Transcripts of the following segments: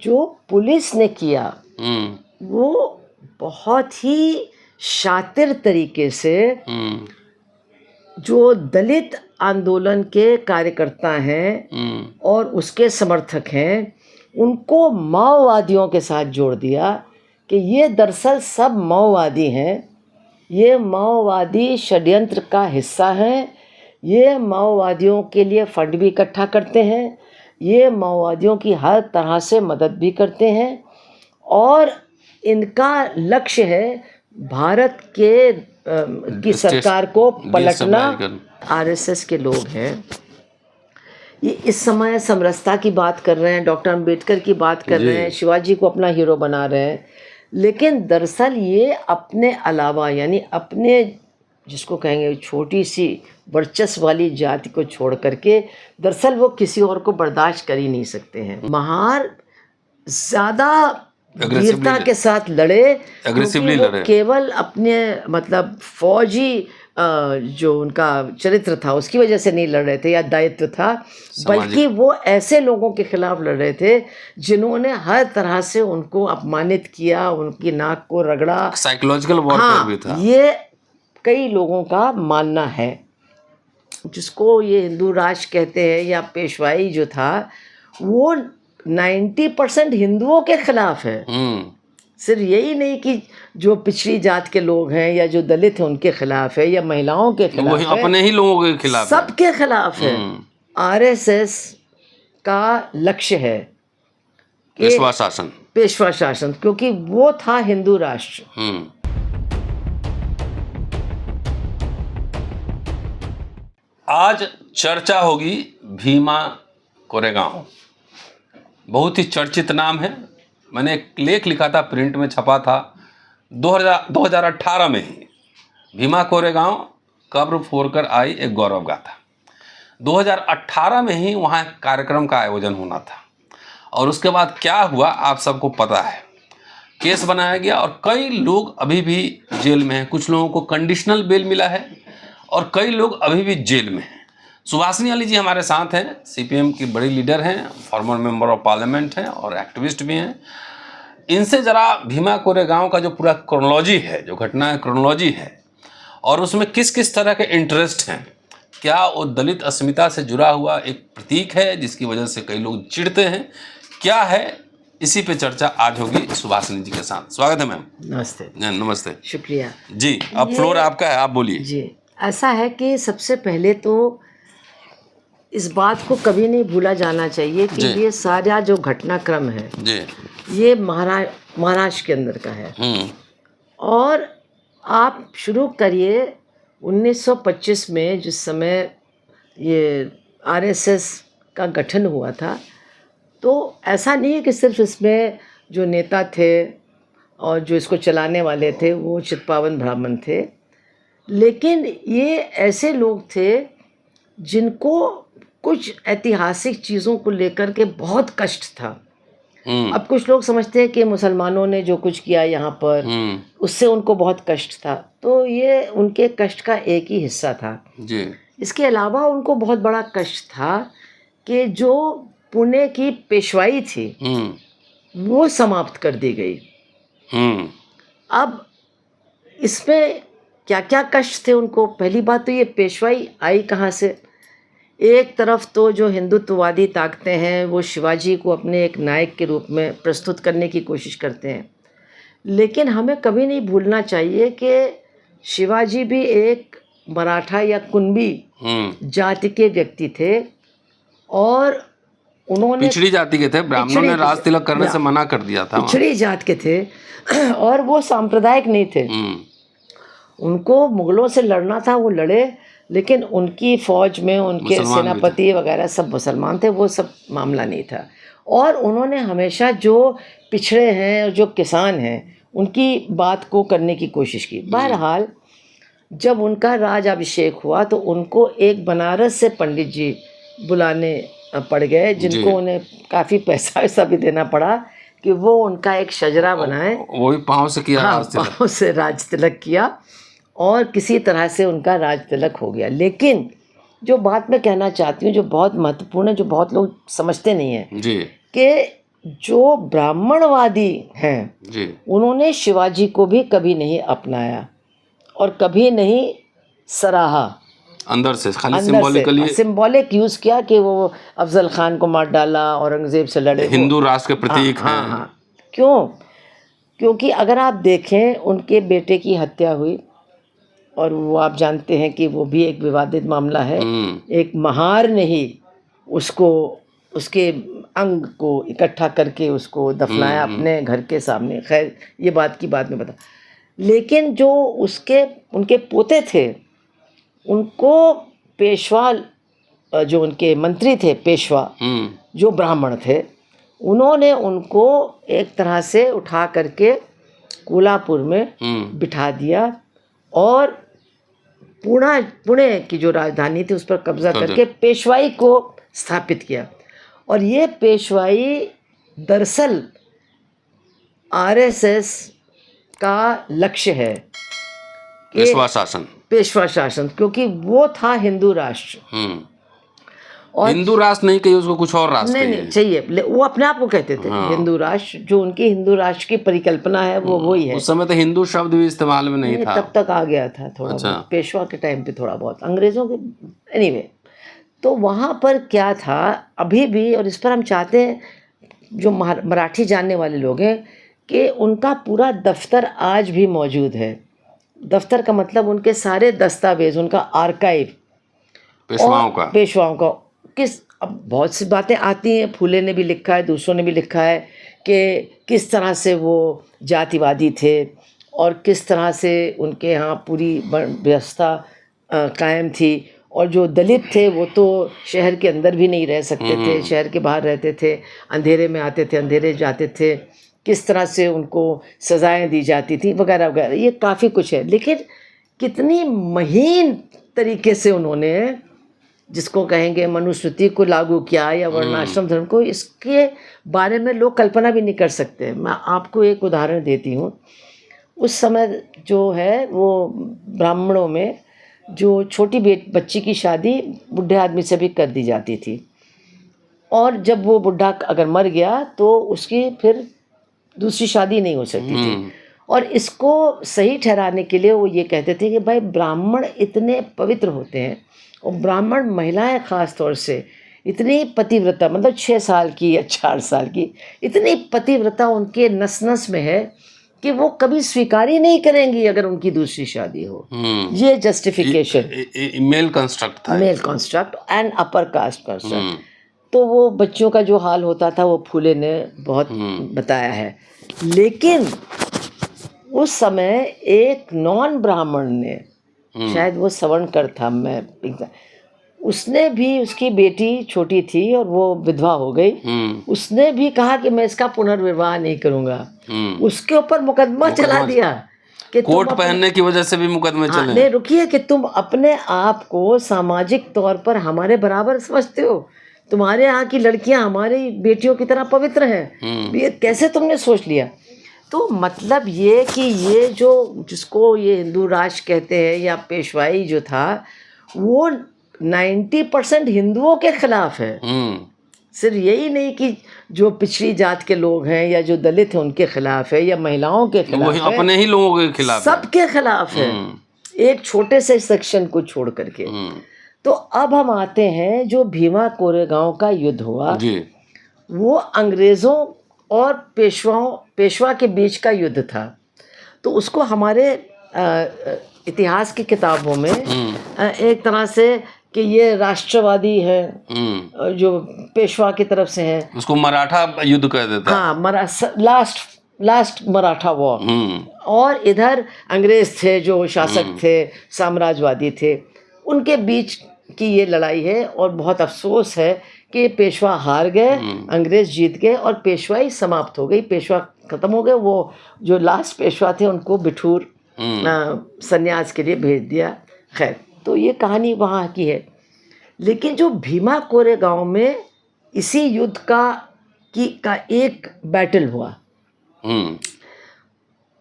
जो पुलिस ने किया वो बहुत ही शातिर तरीके से जो दलित आंदोलन के कार्यकर्ता हैं और उसके समर्थक हैं उनको माओवादियों के साथ जोड़ दिया कि ये दरअसल सब माओवादी हैं, ये माओवादी षड्यंत्र का हिस्सा हैं, ये माओवादियों के लिए फंड भी इकट्ठा करते हैं, ये माओवादियों की हर तरह से मदद भी करते हैं और इनका लक्ष्य है भारत के की सरकार को पलटना। आरएसएस के लोग हैं ये इस समय समरसता की बात कर रहे हैं, डॉक्टर अंबेडकर की बात कर रहे हैं, शिवाजी को अपना हीरो बना रहे हैं, लेकिन दरअसल ये अपने अलावा यानी अपने जिसको कहेंगे छोटी सी वर्चस्व वाली जाति को छोड़ करके दरअसल वो किसी और को बर्दाश्त कर ही नहीं सकते हैं। महार ज़्यादा वीरता के साथ लड़े, एग्रेसिवली लड़े, केवल अपने मतलब फौजी जो उनका चरित्र था उसकी वजह से नहीं लड़ रहे थे या दायित्व था, बल्कि वो ऐसे लोगों के खिलाफ लड़ रहे थे जिन्होंने हर तरह से उनको अपमानित किया, उनकी नाक को रगड़ा, साइकोलॉजिकल वॉरफेयर भी था। ये कई लोगों का मानना है, जिसको ये हिंदू राज कहते हैं या पेशवाई जो था वो 90% हिंदुओं के खिलाफ है। सिर्फ यही नहीं कि जो पिछड़ी जात के लोग हैं या जो दलित हैं उनके खिलाफ है या महिलाओं के खिलाफ है, अपने ही लोगों के खिलाफ, सबके खिलाफ है। आरएसएस का लक्ष्य है पेशवा शासन, पेशवा शासन, क्योंकि वो था हिंदू राष्ट्र। आज चर्चा होगी भीमा कोरेगांव, बहुत ही चर्चित नाम है। मैंने एक लेख लिखा था, प्रिंट में छपा था 2018 में ही, भीमा कोरेगांव कब्र फोड़कर आई एक गौरव गाथा। 2018 में ही वहाँ एक कार्यक्रम का आयोजन होना था और उसके बाद क्या हुआ आप सबको पता है। केस बनाया गया और कई लोग अभी भी जेल में हैं। कुछ लोगों को कंडीशनल बेल मिला है और कई लोग अभी भी जेल में हैं। सुभाषिनी अली जी हमारे साथ हैं, सीपीएम की बड़ी लीडर हैं, फॉर्मर मेंबर ऑफ पार्लियामेंट हैं और एक्टिविस्ट भी हैं। इनसे ज़रा भीमा कोरेगांव का जो पूरा क्रोनोलॉजी है, जो घटना है क्रोनोलॉजी है और उसमें किस किस तरह के इंटरेस्ट हैं, क्या वो दलित अस्मिता से जुड़ा हुआ एक प्रतीक है जिसकी वजह से कई लोग चिढ़ते हैं, क्या है, इसी पे चर्चा आज होगी सुभाषिनी जी के साथ। स्वागत है मैम। नमस्ते। नमस्ते, शुक्रिया जी। अब फ्लोर आपका है, आप बोलिए जी। ऐसा है कि सबसे पहले तो इस बात को कभी नहीं भूला जाना चाहिए कि ये सारा जो घटनाक्रम है जी, ये महाराष्ट्र के अंदर का है और आप शुरू करिए 1925 में जिस समय ये आरएसएस का गठन हुआ था, तो ऐसा नहीं है कि सिर्फ इसमें जो नेता थे और जो इसको चलाने वाले थे वो चित्पावन ब्राह्मण थे, लेकिन ये ऐसे लोग थे जिनको कुछ ऐतिहासिक चीज़ों को लेकर के बहुत कष्ट था। अब कुछ लोग समझते हैं कि मुसलमानों ने जो कुछ किया यहाँ पर उससे उनको बहुत कष्ट था, तो ये उनके कष्ट का एक ही हिस्सा था जी। इसके अलावा उनको बहुत बड़ा कष्ट था कि जो पुणे की पेशवाई थी वो समाप्त कर दी गई। अब इसमें क्या क्या कष्ट थे उनको। पहली बात तो ये पेशवाई आई कहाँ से। एक तरफ तो जो हिंदुत्ववादी ताकतें हैं वो शिवाजी को अपने एक नायक के रूप में प्रस्तुत करने की कोशिश करते हैं, लेकिन हमें कभी नहीं भूलना चाहिए कि शिवाजी भी एक मराठा या कुणबी जाति के व्यक्ति थे और उन्होंने पिछड़ी जाति के थे। ब्राह्मणों ने राज तिलक करने से मना कर दिया था। पिछड़ी जात के थे और वो सांप्रदायिक नहीं थे। उनको मुगलों से लड़ना था, वो लड़े, लेकिन उनकी फौज में उनके सेनापति वगैरह सब मुसलमान थे, वो सब मामला नहीं था। और उन्होंने हमेशा जो पिछड़े हैं और जो किसान हैं उनकी बात को करने की कोशिश की। बहरहाल जब उनका राज अभिषेक हुआ तो उनको एक बनारस से पंडित जी बुलाने पड़ गए, जिनको उन्हें काफ़ी पैसा वैसा भी देना पड़ा कि वो उनका एक शजरा बनाए। वो भी पाँव से किया। हाँ, पाँव से राज तिलक किया और किसी तरह से उनका राज तिलक हो गया। लेकिन जो बात मैं कहना चाहती हूँ जो बहुत महत्वपूर्ण है, जो बहुत लोग समझते नहीं हैं कि जो ब्राह्मणवादी हैं जी। उन्होंने शिवाजी को भी कभी नहीं अपनाया और कभी नहीं सराहा। अंदर से खाली अंदर सिंबॉलिकली से सिंबॉलिक यूज किया कि वो अफजल खान को मार डाला, औरंगजेब से लड़े। हिंदू राष्ट्र के प्रतीक हाँ, हैं। हाँ। क्यों? क्योंकि अगर आप देखें उनके बेटे की हत्या हुई और वो आप जानते हैं कि वो भी एक विवादित मामला है। एक महार ने ही उसको, उसके अंग को इकट्ठा करके उसको दफनाया अपने घर के सामने। खैर ये बात की बाद में बता। लेकिन जो उसके उनके पोते थे उनको पेशवा, जो उनके मंत्री थे पेशवा, जो ब्राह्मण थे, उन्होंने उनको एक तरह से उठा करके कोल्हापुर में बिठा दिया और पुणे की जो राजधानी थी उस पर कब्जा करके पेशवाई को स्थापित किया। और ये पेशवाई दरअसल आरएसएस का लक्ष्य है, पेशवा शासन। पेशवा शासन, क्योंकि वो था हिंदू राष्ट्र। और हिंदू राष्ट्र नहीं कहिए उसको, कुछ और राष्ट्र नहीं चाहिए, वो अपने आप को कहते थे हिंदू राष्ट्र। जो उनकी हिंदू राष्ट्र की परिकल्पना है वो वही है। उस समय तो हिंदू शब्द भी इस्तेमाल में नहीं था, तब तक आ गया था थोड़ा। अच्छा। पेशवा के टाइम पे थोड़ा बहुत, अंग्रेजों के एनीवे। तो वहाँ पर क्या था अभी भी, और इस पर हम चाहते हैं जो मराठी जानने वाले लोग हैं कि उनका पूरा दफ्तर आज भी मौजूद है। दफ्तर का मतलब उनके सारे दस्तावेज, उनका आर्काइव पेशवाओं का किस, अब बहुत सी बातें आती हैं, फूले ने भी लिखा है, दूसरों ने भी लिखा है कि किस तरह से वो जातिवादी थे और किस तरह से उनके यहाँ पूरी व्यवस्था कायम थी। और जो दलित थे वो तो शहर के अंदर भी नहीं रह सकते थे, शहर के बाहर रहते थे, अंधेरे में आते थे, अंधेरे जाते थे, किस तरह से उनको सज़ाएं दी जाती थी वगैरह वगैरह। ये काफ़ी कुछ है। लेकिन कितनी महीन तरीके से उन्होंने, जिसको कहेंगे मनुस्मृति को लागू किया या वर्णाश्रम धर्म को, इसके बारे में लोग कल्पना भी नहीं कर सकते। मैं आपको एक उदाहरण देती हूँ। उस समय जो है वो ब्राह्मणों में जो छोटी बच्ची की शादी बुढ़े आदमी से भी कर दी जाती थी, और जब वो बुढ़ा अगर मर गया तो उसकी फिर दूसरी शादी नहीं हो सकती थी। और इसको सही ठहराने के लिए वो ये कहते थे कि भाई ब्राह्मण इतने पवित्र होते हैं, और ब्राह्मण महिलाएं ख़ास तौर से इतनी पतिव्रता, मतलब 6 साल की या 4 साल की, इतनी पतिव्रता उनके नस नस में है कि वो कभी स्वीकार ही नहीं करेंगी अगर उनकी दूसरी शादी हो। ये जस्टिफिकेशन मेल कंस्ट्रक्ट था, male construct and upper caste construct. तो वो बच्चों का जो हाल होता था वो फूले ने बहुत बताया है। लेकिन उस समय एक नॉन ब्राह्मण ने, शायद वो सवर्णकर था, मैं, उसने भी, उसकी बेटी छोटी थी और वो विधवा हो गई, उसने भी कहा कि मैं इसका पुनर्विवाह नहीं करूंगा। उसके ऊपर मुकदमा चला दिया कि कोट पहनने की वजह से भी मुकदमे चले। नहीं रुकिए, कि तुम अपने आप को सामाजिक तौर पर हमारे बराबर समझते हो, तुम्हारे यहाँ की लड़कियां हमारी बेटियों की तरह पवित्र हैं, ये कैसे तुमने सोच लिया? तो मतलब ये कि ये जो, जिसको ये हिंदू राष्ट्र कहते हैं या पेशवाई जो था, वो 90% हिंदुओं के खिलाफ है। सिर्फ यही नहीं कि जो पिछड़ी जात के लोग हैं या जो दलित हैं उनके खिलाफ है या महिलाओं के खिलाफ है, अपने ही लोगों के खिलाफ, सबके खिलाफ है, एक छोटे से सेक्शन को छोड़ करके। तो अब हम आते हैं जो भीमा कोरेगांव का युद्ध हुआ जी, वो अंग्रेज़ों और पेशवा के बीच का युद्ध था। तो उसको हमारे इतिहास की किताबों में एक तरह से कि ये राष्ट्रवादी है, जो पेशवा की तरफ से है, उसको मराठा युद्ध कह देता। हाँ, लास्ट मराठा वॉर। और इधर अंग्रेज थे जो शासक थे, साम्राज्यवादी थे, उनके बीच की ये लड़ाई है। और बहुत अफसोस है कि पेशवा हार गए, अंग्रेज जीत गए और पेशवाई समाप्त हो गई, पेशवा खत्म हो गए। वो जो लास्ट पेशवा थे उनको बिठूर संन्यास के लिए भेज दिया। खैर, तो ये कहानी वहाँ की है। लेकिन जो भीमा कोरेगांव में इसी युद्ध का एक बैटल हुआ,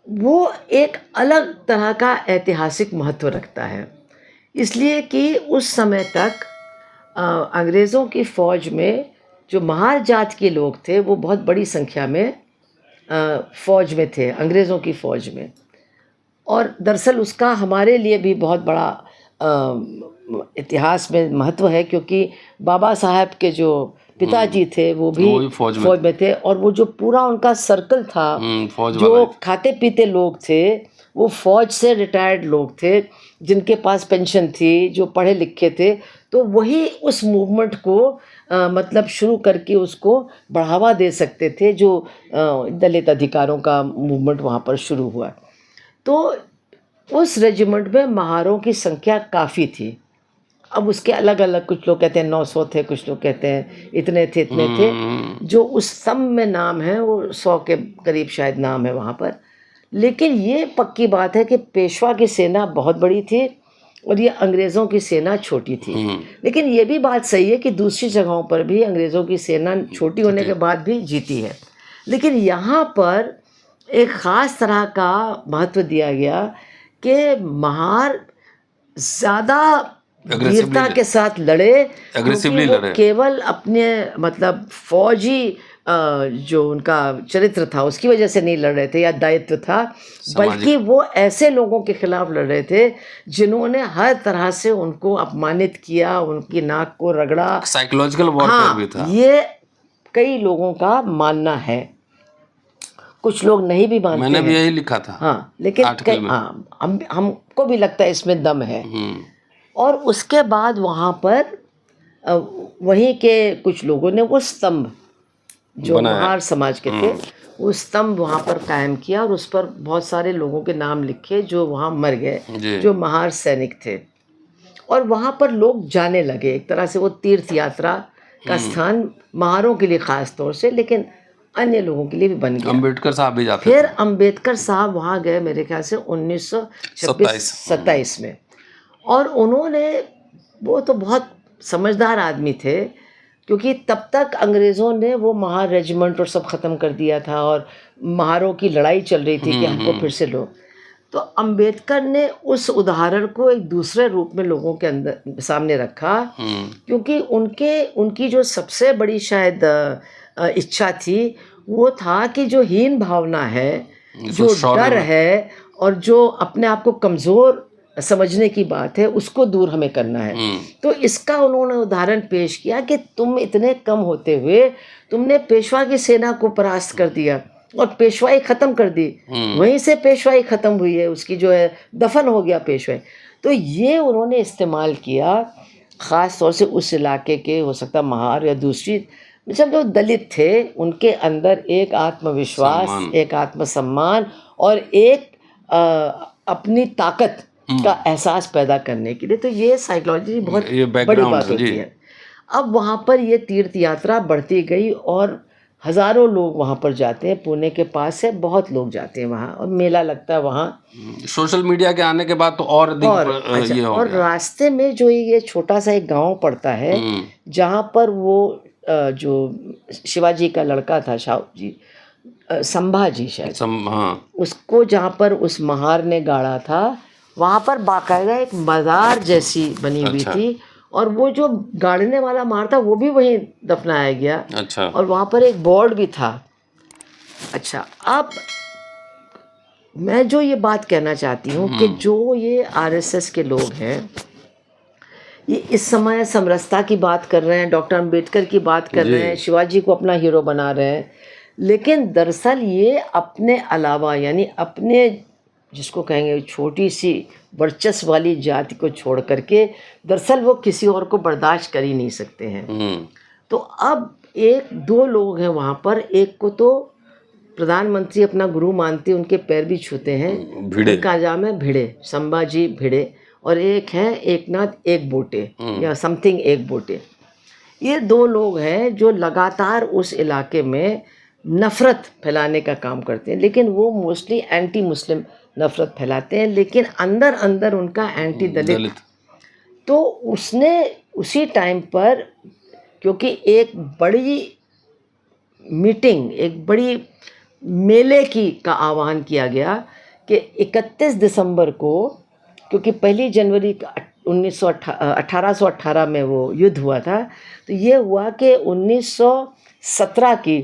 वो एक अलग तरह का ऐतिहासिक महत्व रखता है, इसलिए कि उस समय तक अंग्रेज़ों की फ़ौज में जो महार जात के लोग थे वो बहुत बड़ी संख्या में फ़ौज में थे, अंग्रेज़ों की फ़ौज में। और दरअसल उसका हमारे लिए भी बहुत बड़ा इतिहास में महत्व है, क्योंकि बाबा साहब के जो पिताजी थे वो भी फौज में थे, और वो जो पूरा उनका सर्कल था, जो खाते पीते लोग थे, वो फौज से रिटायर्ड लोग थे जिनके पास पेंशन थी, जो पढ़े लिखे थे। तो वही उस मूवमेंट को मतलब शुरू करके उसको बढ़ावा दे सकते थे, जो दलित अधिकारों का मूवमेंट वहाँ पर शुरू हुआ। तो उस रेजिमेंट में महारों की संख्या काफ़ी थी। अब उसके अलग अलग, कुछ लोग कहते हैं 900 थे, कुछ लोग कहते हैं इतने थे इतने थे। जो उस सम में नाम है वो 100 के करीब शायद नाम है वहाँ पर। लेकिन ये पक्की बात है कि पेशवा की सेना बहुत बड़ी थी और ये अंग्रेज़ों की सेना छोटी थी। लेकिन ये भी बात सही है कि दूसरी जगहों पर भी अंग्रेज़ों की सेना छोटी होने के बाद भी जीती है। लेकिन यहाँ पर एक ख़ास तरह का महत्व दिया गया कि महार ज़्यादा वीरता के साथ लड़े, एग्रेसिवली लड़े, केवल अपने मतलब फौजी जो उनका चरित्र था उसकी वजह से नहीं लड़ रहे थे या दायित्व था, बल्कि वो ऐसे लोगों के खिलाफ लड़ रहे थे जिन्होंने हर तरह से उनको अपमानित किया, उनकी नाक को रगड़ा। साइकोलॉजिकल वॉरफेयर भी था। ये कई लोगों का मानना है, कुछ लोग नहीं भी मानते। मैंने भी यही लिखा था। हाँ, लेकिन हमको भी लगता है इसमें दम है। और उसके बाद वहाँ पर वहीं के कुछ लोगों ने वो स्तंभ जो महार समाज के थे, वो स्तंभ वहाँ पर कायम किया और उस पर बहुत सारे लोगों के नाम लिखे जो वहाँ मर गए, जो महार सैनिक थे। और वहाँ पर लोग जाने लगे, एक तरह से वो तीर्थ यात्रा का स्थान महारों के लिए ख़ास तौर से, लेकिन अन्य लोगों के लिए भी बन गया। अम्बेडकर साहब भी जाते फिर अम्बेडकर साहब वहाँ गए मेरे ख्याल से 1927 में, और उन्होंने, वो तो बहुत समझदार आदमी थे, क्योंकि तब तक अंग्रेज़ों ने वो महार रेजिमेंट और सब ख़त्म कर दिया था और महारों की लड़ाई चल रही थी कि हमको फिर से लो। तो अम्बेडकर ने उस उदाहरण को एक दूसरे रूप में लोगों के अंदर सामने रखा, क्योंकि उनकी जो सबसे बड़ी शायद इच्छा थी वो था कि जो हीन भावना है, जो डर है और जो अपने आप को कमज़ोर समझने की बात है, उसको दूर हमें करना है। तो इसका उन्होंने उदाहरण पेश किया कि तुम इतने कम होते हुए तुमने पेशवा की सेना को परास्त कर दिया और पेशवाई ख़त्म कर दी, वहीं से पेशवाई ख़त्म हुई है, उसकी जो है दफन हो गया पेशवाई। तो ये उन्होंने इस्तेमाल किया ख़ास तौर से उस इलाके के, हो सकता महार या दूसरी, मतलब जो दलित थे उनके अंदर एक आत्मविश्वास, एक आत्मसम्मान और एक अपनी ताकत का एहसास पैदा करने के लिए। तो ये साइकोलॉजी बहुत बड़ी बात होती है। अब वहाँ पर ये तीर्थ यात्रा बढ़ती गई और हज़ारों लोग वहाँ पर जाते हैं, पुणे के पास से बहुत लोग जाते हैं वहाँ, और मेला लगता है वहाँ। सोशल मीडिया के आने के बाद तो और ये हो और गया। रास्ते में जो ये छोटा सा एक गांव पड़ता है जहाँ पर वो जो शिवाजी का लड़का था, शाहू जी, संभाजी शायद, उसको जहाँ पर उस महार ने गाड़ा था, वहाँ पर बाकायदा एक मज़ार जैसी बनी हुई थी, और वो जो गाड़ने वाला महार था वो भी वहीं दफनाया गया। और वहाँ पर एक बोर्ड भी था। अच्छा, अब मैं जो ये बात कहना चाहती हूँ कि जो ये आरएसएस के लोग हैं, ये इस समय समरसता की बात कर रहे हैं, डॉक्टर अंबेडकर की बात कर रहे हैं, शिवाजी को अपना हीरो बना रहे हैं, लेकिन दरअसल ये अपने अलावा, यानी अपने जिसको कहेंगे छोटी सी वर्चस्व वाली जाति को छोड़ करके दरअसल वो किसी और को बर्दाश्त कर ही नहीं सकते हैं। तो अब एक दो लोग हैं वहाँ पर, एक को तो प्रधानमंत्री अपना गुरु मानते, उनके पैर भी छूते हैं, उनका नाम है भिड़े, संभाजी भिड़े, और एक है एकनाथ एक बोटे या समथिंग एक बोटे। ये दो लोग हैं जो लगातार उस इलाके में नफ़रत फैलाने का काम करते हैं, लेकिन वो मोस्टली एंटी मुस्लिम नफ़रत फैलाते हैं, लेकिन अंदर अंदर उनका एंटी दलित। तो उसने उसी टाइम पर, क्योंकि एक बड़ी मीटिंग, एक बड़ी मेले का आह्वान किया गया कि 31 दिसंबर को, क्योंकि 1 जनवरी 1818 में वो युद्ध हुआ था। तो ये हुआ कि 1917 की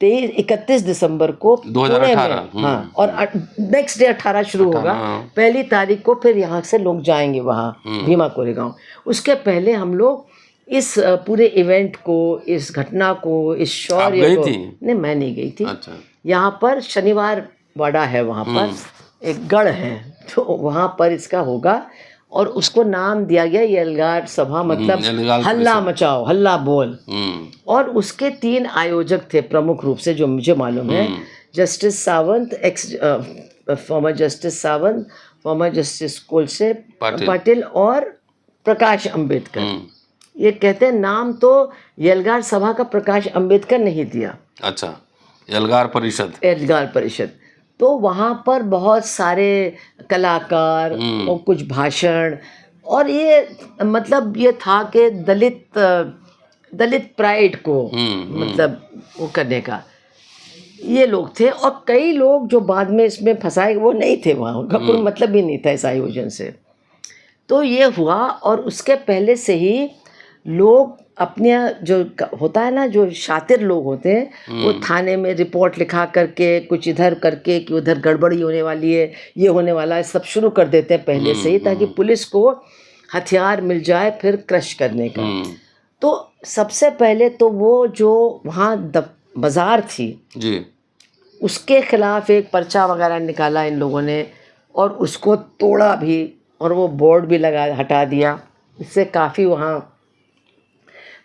31 दिसंबर को पुणे 2018 में, हाँ, और नेक्स्ट डे 18 शुरू होगा, पहली तारीख को फिर यहाँ से लोग जाएंगे वहाँ भीमा कोरेगांव। उसके पहले हम लोग इस पूरे इवेंट को, इस घटना को, इस शौर्य को, नहीं मैं नहीं गई थी। अच्छा। यहाँ पर शनिवार वाड़ा है, वहाँ पर एक गढ़ है, तो वहाँ पर इसका होगा और उसको नाम दिया गया यलगार सभा, मतलब हल्ला मचाओ, हल्ला बोल। और उसके 3 आयोजक थे प्रमुख रूप से, जो मुझे मालूम है, justice Sawant, former justice Sawant, former justice Kolse Patil और प्रकाश अंबेडकर। ये कहते हैं नाम तो यलगार सभा का प्रकाश अंबेडकर नहीं दिया। अच्छा, यलगार परिषद। तो वहाँ पर बहुत सारे कलाकार और कुछ भाषण, और ये मतलब ये था कि दलित प्राइड को मतलब वो करने का ये लोग थे। और कई लोग जो बाद में इसमें फंसाए वो नहीं थे वहाँ, उनका कोई मतलब भी नहीं था इस आयोजन से। तो ये हुआ, और उसके पहले से ही लोग अपने, जो होता है ना, जो शातिर लोग होते हैं, वो थाने में रिपोर्ट लिखा करके, कुछ इधर करके कि उधर गड़बड़ी होने वाली है, ये होने वाला है, सब शुरू कर देते हैं पहले से ही, ताकि पुलिस को हथियार मिल जाए फिर क्रश करने का। तो सबसे पहले तो वो जो वहाँ बाजार थी जी, उसके खिलाफ एक पर्चा वगैरह निकाला इन लोगों ने, और उसको तोड़ा भी, और वो बोर्ड भी हटा दिया। इससे काफ़ी वहाँ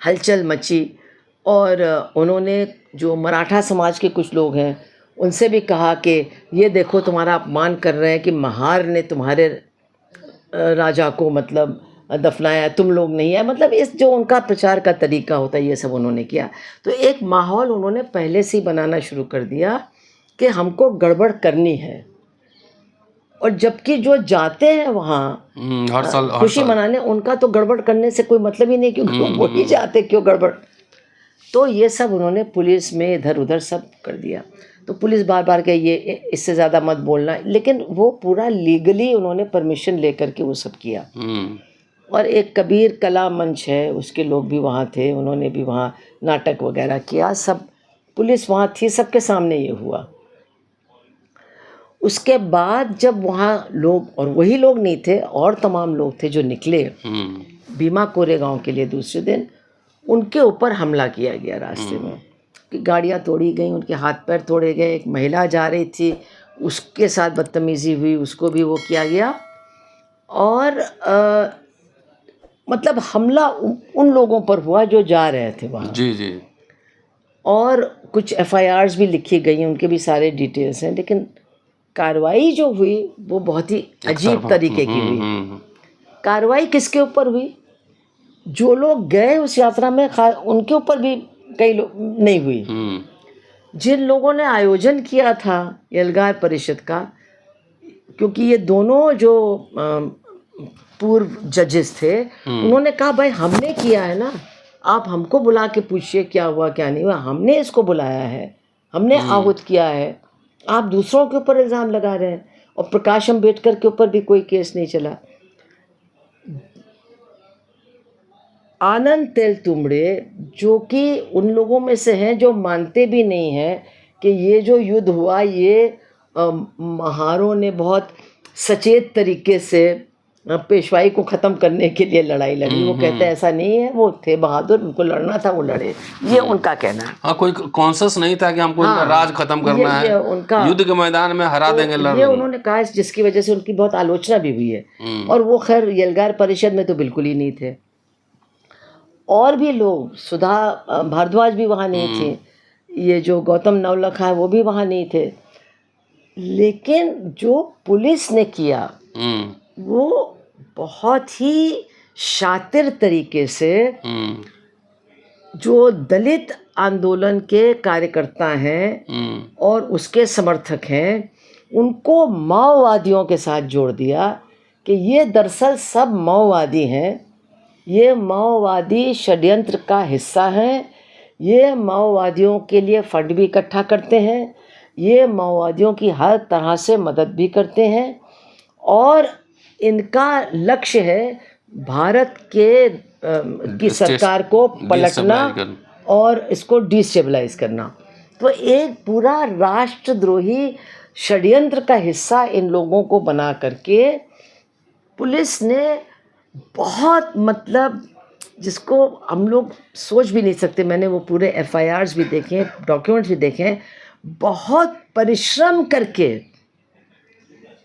हलचल मची। और उन्होंने जो मराठा समाज के कुछ लोग हैं उनसे भी कहा कि ये देखो तुम्हारा अपमान कर रहे हैं कि महार ने तुम्हारे राजा को मतलब दफनाया, तुम लोग नहीं है, मतलब इस जो उनका प्रचार का तरीका होता है, ये सब उन्होंने किया। तो एक माहौल उन्होंने पहले से ही बनाना शुरू कर दिया कि हमको गड़बड़ करनी है। और जबकि जो जाते हैं वहाँ हर साल खुशी मनाने, उनका तो गड़बड़ करने से कोई मतलब ही नहीं, क्योंकि वो ही जाते, क्यों गड़बड़। तो ये सब उन्होंने पुलिस में इधर उधर सब कर दिया। तो पुलिस बार बार कहे ये इससे ज़्यादा मत बोलना, लेकिन वो पूरा लीगली उन्होंने परमिशन लेकर के वो सब किया। और एक कबीर कला मंच है, उसके लोग भी वहाँ थे, उन्होंने भी वहाँ नाटक वगैरह किया, सब पुलिस वहाँ थी, सबके सामने ये हुआ। उसके बाद जब वहाँ लोग, और वही लोग नहीं थे, और तमाम लोग थे जो निकले भीमा कोरेगांव के लिए दूसरे दिन, उनके ऊपर हमला किया गया रास्ते में, कि गाड़ियाँ तोड़ी गई, उनके हाथ पैर तोड़े गए। एक महिला जा रही थी, उसके साथ बदतमीज़ी हुई, उसको भी वो किया गया। और मतलब हमला उन लोगों पर हुआ जो जा रहे थे वहाँ। जी। और कुछ FIRs भी लिखी गई, उनके भी सारे डिटेल्स हैं, लेकिन कार्रवाई जो हुई वो बहुत ही अजीब तरीके की हुई। कार्रवाई किसके ऊपर हुई? जो लोग गए उस यात्रा में, उनके ऊपर भी कई लोग नहीं हुई। जिन लोगों ने आयोजन किया था यलगार परिषद का, क्योंकि ये दोनों जो पूर्व जजेस थे, उन्होंने कहा भाई हमने किया है ना, आप हमको बुला के पूछिए क्या हुआ क्या नहीं हुआ, हमने इसको बुलाया है, हमने आहूत किया है, आप दूसरों के ऊपर इल्ज़ाम लगा रहे हैं। और प्रकाश अंबेडकर के ऊपर भी कोई केस नहीं चला। आनंद तेलतुंबड़े, जो कि उन लोगों में से हैं जो मानते भी नहीं हैं कि ये जो युद्ध हुआ, ये महारों ने बहुत सचेत तरीके से पेशवाई को ख़त्म करने के लिए लड़ाई लड़ी। वो कहते हैं ऐसा नहीं है, वो थे बहादुर, उनको लड़ना था, वो लड़े, ये उनका कहना है। हाँ, कोई कॉन्शस नहीं था कि हमको इनका राज खत्म करना है, उनका युद्ध के मैदान में हरा देंगे, ये उन्होंने कहा, जिसकी वजह से उनकी बहुत आलोचना भी हुई है। और वो खैर यलगार परिषद में तो बिल्कुल ही नहीं थे। और भी लोग, सुधा भारद्वाज भी वहाँ नहीं थे, ये जो गौतम नवलखा है वो भी वहाँ नहीं थे। लेकिन जो पुलिस ने किया वो बहुत ही शातिर तरीके से, जो दलित आंदोलन के कार्यकर्ता हैं और उसके समर्थक हैं, उनको माओवादियों के साथ जोड़ दिया कि ये दरअसल सब माओवादी हैं, ये माओवादी षड्यंत्र का हिस्सा हैं, ये माओवादियों के लिए फंड भी इकट्ठा करते हैं, ये माओवादियों की हर तरह से मदद भी करते हैं, और इनका लक्ष्य है भारत के की सरकार को पलटना और इसको डिस्टेबलाइज करना। तो एक पूरा राष्ट्रद्रोही षड्यंत्र का हिस्सा इन लोगों को बना करके पुलिस ने बहुत, मतलब जिसको हम लोग सोच भी नहीं सकते, मैंने वो पूरे FIRs भी देखे, डॉक्यूमेंट्स भी देखे हैं, बहुत परिश्रम करके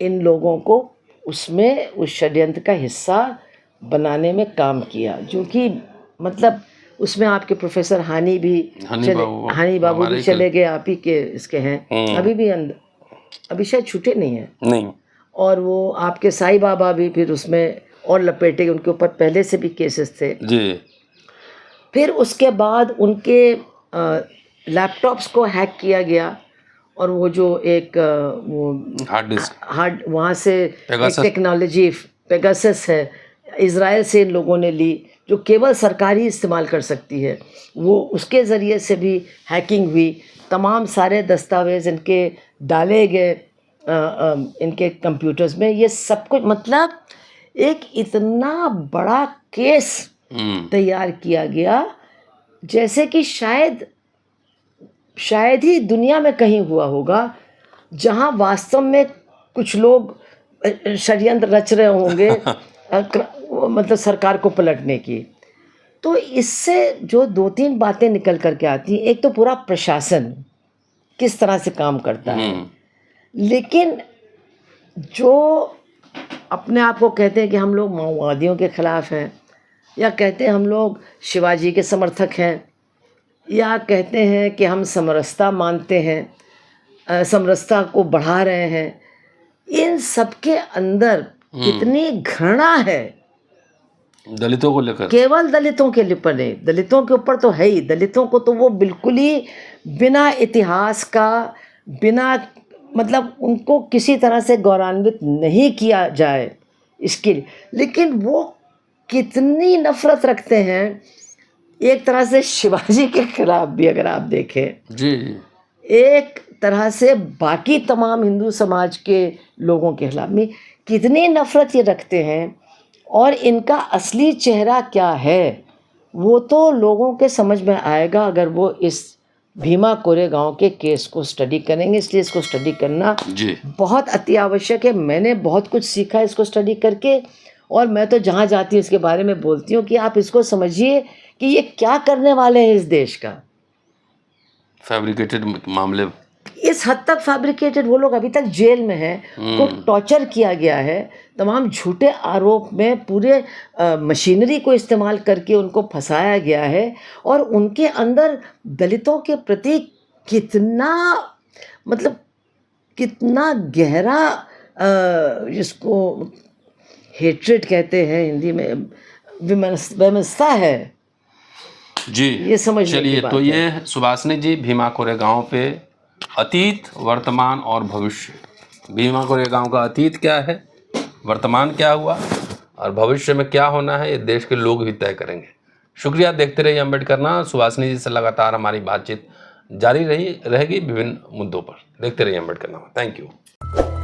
इन लोगों को उसमें उस षड्यंत्र का हिस्सा बनाने में काम किया, जो कि मतलब उसमें आपके प्रोफेसर हानि बाबू भी चले गए, आप ही के इसके हैं अभी भी अभी शायद छूटे नहीं है नहीं, और वो आपके साईं बाबा भी फिर उसमें और लपेटे गए, उनके ऊपर पहले से भी केसेस थे जी। फिर उसके बाद उनके लैपटॉप्स को हैक किया गया और वो जो एक वो हार्ड वहाँ से एक टेक्नोलॉजी पेगासस है, इज़राइल से इन लोगों ने ली, जो केवल सरकार ही इस्तेमाल कर सकती है, वो उसके ज़रिए से भी हैकिंग हुई। तमाम सारे दस्तावेज़ इनके डाले गए इनके कंप्यूटर्स में। ये सब कुछ मतलब एक इतना बड़ा केस तैयार किया गया जैसे कि शायद ही दुनिया में कहीं हुआ होगा, जहां वास्तव में कुछ लोग षड्यंत्र रच रहे होंगे मतलब सरकार को पलटने की। तो इससे जो 2-3 बातें निकल करके आती हैं, एक तो पूरा प्रशासन किस तरह से काम करता है, लेकिन जो अपने आप को कहते हैं कि हम लोग माओवादियों के खिलाफ हैं, या कहते हैं हम लोग शिवाजी के समर्थक हैं, या कहते हैं कि हम समरसता मानते हैं, समरसता को बढ़ा रहे हैं, इन सब के अंदर कितनी घृणा है दलितों को लेकर। केवल दलितों के ऊपर नहीं, दलितों के ऊपर तो है ही, दलितों को तो वो बिल्कुल ही बिना इतिहास का, बिना मतलब उनको किसी तरह से गौरवान्वित नहीं किया जाए इसके लिए, लेकिन वो कितनी नफरत रखते हैं एक तरह से शिवाजी के खिलाफ भी, अगर आप देखें जी, एक तरह से बाकी तमाम हिंदू समाज के लोगों के खिलाफ में कितनी नफरत ये रखते हैं। और इनका असली चेहरा क्या है वो तो लोगों के समझ में आएगा अगर वो इस भीमा कोरेगांव के केस को स्टडी करेंगे। इसलिए इसको स्टडी करना जी बहुत अति आवश्यक है। मैंने बहुत कुछ सीखा इसको स्टडी करके, और मैं तो जहाँ जाती हूँ इसके बारे में बोलती हूँ कि आप इसको समझिए कि ये क्या करने वाले हैं इस देश का। फैब्रिकेटेड मामले, इस हद तक फैब्रिकेटेड, वो लोग अभी तक जेल में हैं, उनको टॉर्चर किया गया है, तमाम झूठे आरोप में पूरे मशीनरी को इस्तेमाल करके उनको फंसाया गया है, और उनके अंदर दलितों के प्रति कितना मतलब कितना गहरा जिसको हेट्रेड कहते हैं हिंदी में, विमनस्ता है जी, ये समझ। चलिए, तो ये सुभाषिनी जी भीमा कोरेगांव पे अतीत, वर्तमान और भविष्य, भीमा कोरेगांव का अतीत क्या है, वर्तमान क्या हुआ और भविष्य में क्या होना है, ये देश के लोग ही तय करेंगे। शुक्रिया। देखते रहिए अम्बेडकरनामा। सुभाषिनी जी से लगातार हमारी बातचीत जारी रहेगी विभिन्न मुद्दों पर। देखते रहिए अम्बेडकरनामा। Thank you.